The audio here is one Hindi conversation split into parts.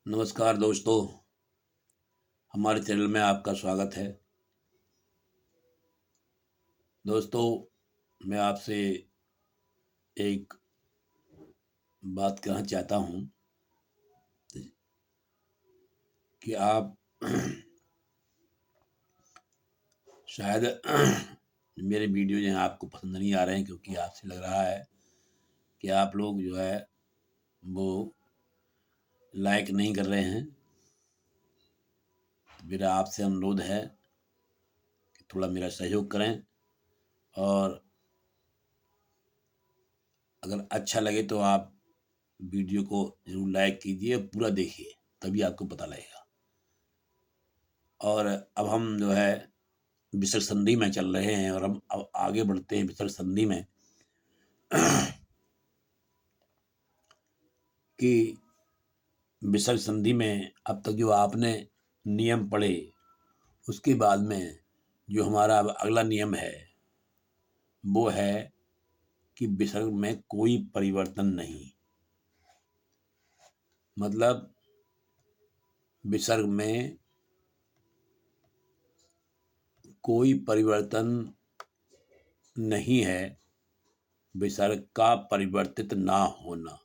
नमस्कार दोस्तों, हमारे चैनल में आपका स्वागत है। दोस्तों, मैं आपसे एक बात कहना चाहता हूँ कि आप शायद मेरे वीडियो जो हैं आपको पसंद नहीं आ रहे हैं, क्योंकि आपसे लग रहा है कि आप लोग जो है वो लाइक नहीं कर रहे हैं। मेरा आपसे अनुरोध है कि थोड़ा मेरा सहयोग करें, और अगर अच्छा लगे तो आप वीडियो को ज़रूर लाइक कीजिए, पूरा देखिए, तभी आपको पता लगेगा। और अब हम जो है विसर्ग संधि में चल रहे हैं, और हम अब आगे बढ़ते हैं विसर्ग संधि में कि विसर्ग संधि में अब तक जो आपने नियम पढ़े, उसके बाद में जो हमारा अब अगला नियम है वो है कि विसर्ग में कोई परिवर्तन नहीं। मतलब विसर्ग में कोई परिवर्तन नहीं है, विसर्ग का परिवर्तित ना होना।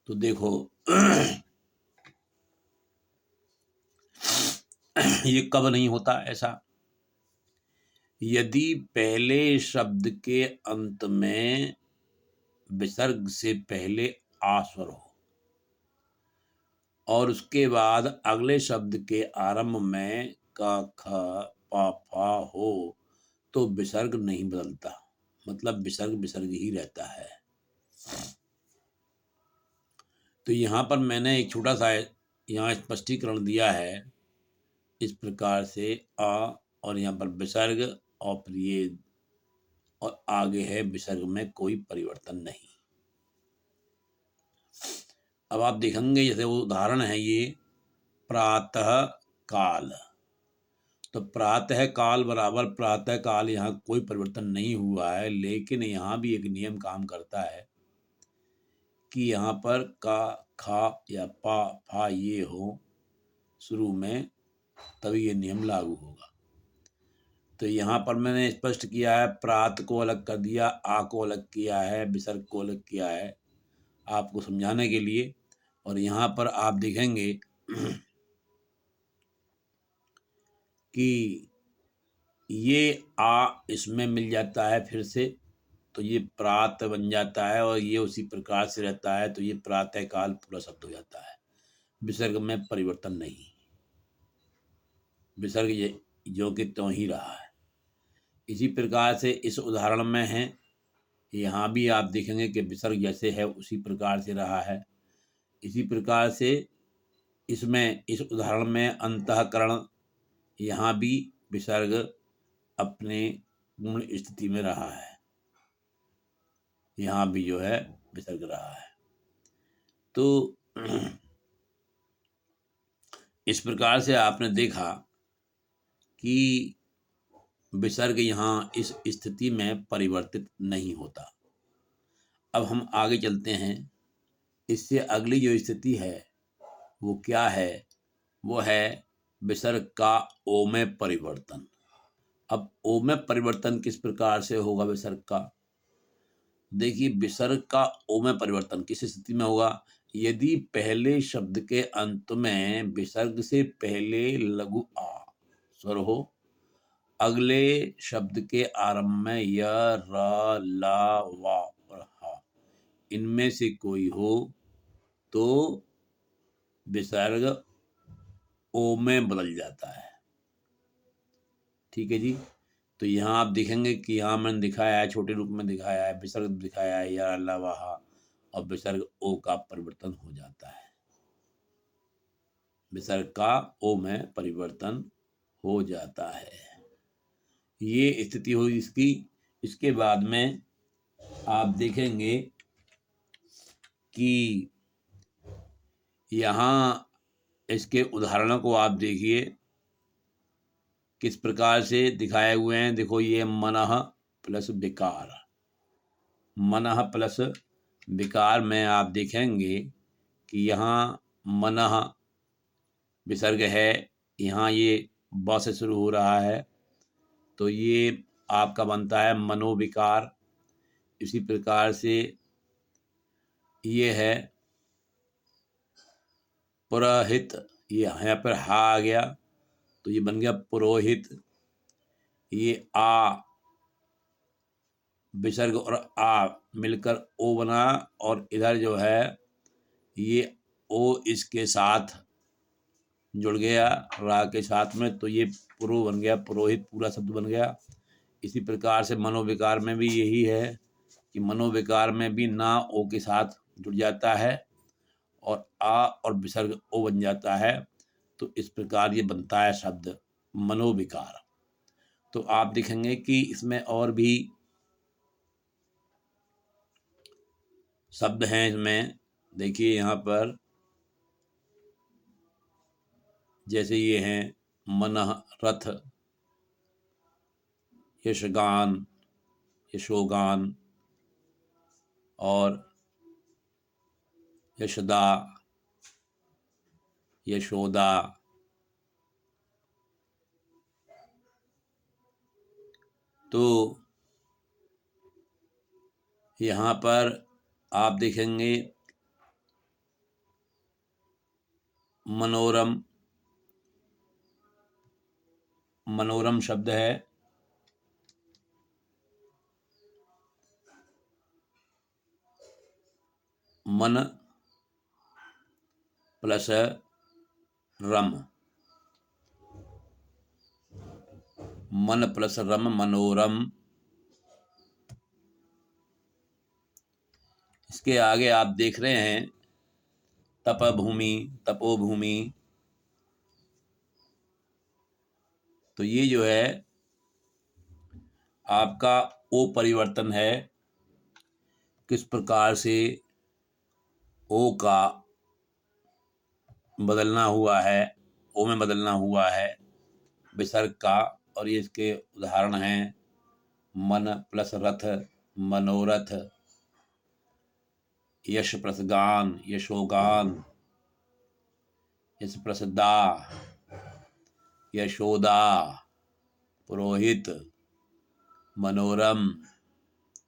तो देखो ये कब नहीं होता ऐसा? यदि पहले शब्द के अंत में विसर्ग से पहले आ स्वर हो, और उसके बाद अगले शब्द के आरंभ में का, ख, पा, फा हो, तो विसर्ग नहीं बदलता। मतलब विसर्ग विसर्ग ही रहता है। तो यहाँ पर मैंने एक छोटा सा यहाँ स्पष्टीकरण दिया है, इस प्रकार से आ, और यहाँ पर विसर्ग, और फिर ये, और आगे है विसर्ग में कोई परिवर्तन नहीं। अब आप देखेंगे, जैसे वो उदाहरण है ये प्रातः काल। तो प्रातः काल बराबर प्रातः काल, यहाँ कोई परिवर्तन नहीं हुआ है, लेकिन यहाँ भी एक नियम काम करता है कि यहाँ पर का, खा या पा, फा ये हो शुरू में, तभी ये नियम लागू होगा। तो यहाँ पर मैंने स्पष्ट किया है, प्रात को अलग कर दिया, आ को अलग किया है, विसर्ग को अलग किया है, आपको समझाने के लिए। और यहाँ पर आप देखेंगे कि ये आ इसमें मिल जाता है फिर से, तो ये प्रात बन जाता है, और ये उसी प्रकार से रहता है, तो ये प्रातः काल पूरा शब्द हो जाता है। विसर्ग में परिवर्तन नहीं, विसर्ग ये जो कि त्यों ही रहा है। इसी प्रकार से इस उदाहरण में है, यहाँ भी आप देखेंगे कि विसर्ग जैसे है उसी प्रकार से रहा है। इसी प्रकार से इसमें, इस उदाहरण में अंतःकरण, यहाँ भी विसर्ग अपने पूर्ण स्थिति में रहा है, यहाँ भी जो है विसर्ग रहा है। तो इस प्रकार से आपने देखा कि विसर्ग यहाँ इस स्थिति में परिवर्तित नहीं होता। अब हम आगे चलते हैं, इससे अगली जो स्थिति है वो क्या है? वो है विसर्ग का ओ में परिवर्तन। अब ओ में परिवर्तन किस प्रकार से होगा विसर्ग का? देखिए, विसर्ग का ओ में परिवर्तन किस स्थिति में होगा? यदि पहले शब्द के अंत में विसर्ग से पहले लघु आ स्वर हो, अगले शब्द के आरंभ में य, र, ला, वा और हा, इनमें से कोई हो, तो विसर्ग ओ में बदल जाता है। ठीक है जी। तो यहाँ आप देखेंगे कि यहाँ मैंने दिखाया है, छोटे रूप में दिखाया है, विसर्ग दिखाया है या, ला, वा, हा, और विसर्ग ओ का परिवर्तन हो जाता है। विसर्ग का ओ में परिवर्तन हो जाता है। ये स्थिति हुई इसकी। इसके बाद में आप देखेंगे कि यहाँ इसके उदाहरणों को आप देखिए किस प्रकार से दिखाए हुए हैं। देखो, ये मनः प्लस विकार, मनः प्लस विकार में आप देखेंगे कि यहाँ मनः विसर्ग है, यहाँ ये ब से शुरू हो रहा है, तो ये आपका बनता है मनोविकार। इसी प्रकार से ये है पुरोहित, ये यहाँ पर हा आ गया तो ये बन गया पुरोहित। ये आ विसर्ग और आ मिलकर ओ बना, और इधर जो है ये ओ इसके साथ जुड़ गया रा के साथ में, तो ये पुरो बन गया, पुरोहित पूरा शब्द बन गया। इसी प्रकार से मनोविकार में भी यही है कि मनोविकार में भी ना ओ के साथ जुड़ जाता है और आ और विसर्ग ओ बन जाता है, तो इस प्रकार ये बनता है शब्द मनोविकार। तो आप देखेंगे कि इसमें और भी शब्द हैं। इसमें देखिए यहाँ पर जैसे ये हैं मनः रथ, यशगान, यशोगान और यशदा, यशोदा। तो यहाँ पर आप देखेंगे मनोरम, मनोरम शब्द है, मन प्लस रम, मन प्लस रम मनोरम। इसके आगे आप देख रहे हैं तपभूमि, तपोभूमि। तो ये जो है आपका ओ परिवर्तन है, किस प्रकार से ओ का बदलना हुआ है, ओ में बदलना हुआ है विसर्ग का। और ये इसके उदाहरण हैं मन प्लस रथ मनोरथ, यश प्लस गान यशोगान, यश प्लस दा यशोदा, पुरोहित, मनोरम,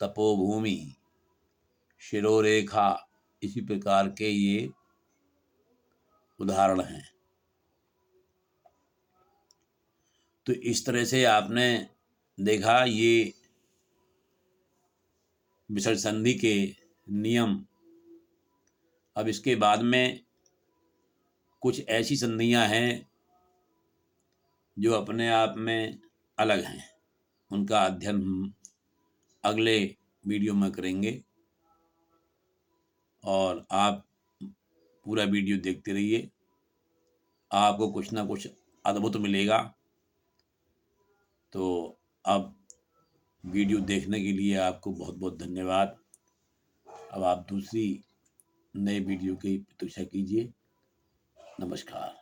तपोभूमि, शिरोरेखा। इसी प्रकार के ये उदाहरण हैं। तो इस तरह से आपने देखा ये विसर्ग संधि के नियम। अब इसके बाद में कुछ ऐसी संधियां हैं जो अपने आप में अलग हैं, उनका अध्ययन हम अगले वीडियो में करेंगे। और आप पूरा वीडियो देखते रहिए, आपको कुछ ना कुछ अद्भुत मिलेगा। तो अब वीडियो देखने के लिए आपको बहुत बहुत धन्यवाद। अब आप दूसरी नए वीडियो की प्रतीक्षा कीजिए। नमस्कार।